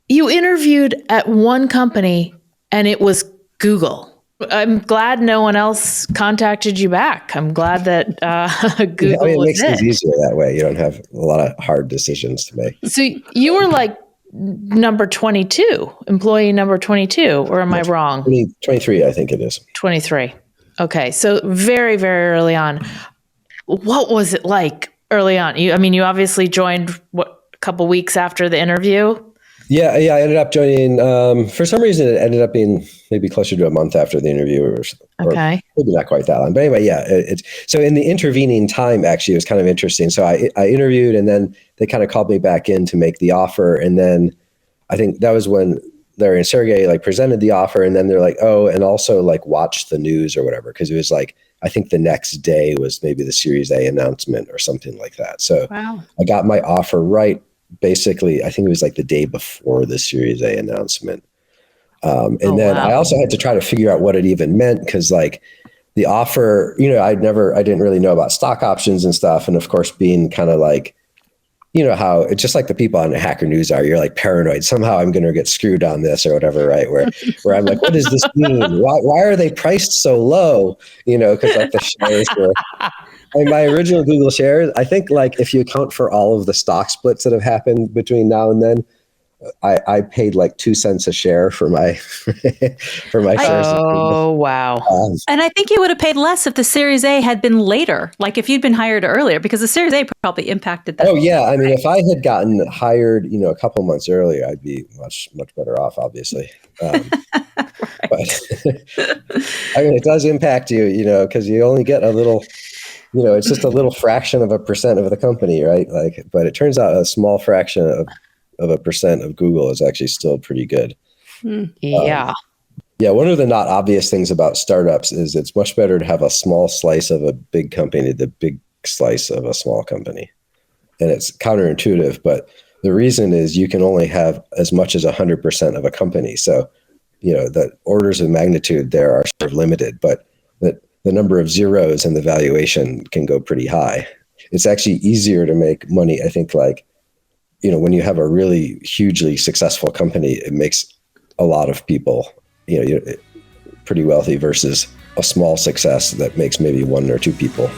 You interviewed at one company and it was Google. I'm glad no one else contacted you back. I'm glad that Google it was makes things easier that way. You don't have a lot of hard decisions to make. So you were like number 22, employee number 22, or am I wrong? 23, I think it is. 23. Okay. So very, very early on. What was it like early on? You obviously joined a couple weeks after the interview? Yeah. I ended up joining. For some reason, it ended up being maybe closer to a month after the interview, or maybe not quite that long. But anyway, yeah. So in the intervening time, actually, it was kind of interesting. So I interviewed, and then they kind of called me back in to make the offer, and then I think that was when Larry and Sergey presented the offer, and then they're like, oh, and also watch the news or whatever, because it was I think the next day was maybe the Series A announcement or something like that. So wow. I got my offer right. Basically, I think it was the day before the Series A announcement. I also had to try to figure out what it even meant, because the offer, I didn't really know about stock options and stuff. And of course, being kind of how it's just like the people on Hacker News are, you're paranoid. Somehow I'm going to get screwed on this or whatever, right? Where I'm like, what does this mean? Why are they priced so low? Because the shares were. My original Google shares, I think if you account for all of the stock splits that have happened between now and then, I paid 2 cents a share for my shares. Oh, wow. And I think you would have paid less if the Series A had been later, if you'd been hired earlier, because the Series A probably impacted that. Oh, yeah. If I had gotten hired, a couple months earlier, I'd be much, much better off, obviously. But it does impact you, because you only get a little, it's just a little fraction of a percent of the company, right? But it turns out a small fraction of a percent of Google is actually still pretty good. Yeah. One of the not obvious things about startups is it's much better to have a small slice of a big company than a big slice of a small company. And it's counterintuitive, but the reason is you can only have as much as 100% of a company. So, the orders of magnitude there are sort of limited, but the number of zeros and the valuation can go pretty high. It's actually easier to make money, I think, when you have a really hugely successful company, it makes a lot of people, pretty wealthy versus a small success that makes maybe 1 or 2 people.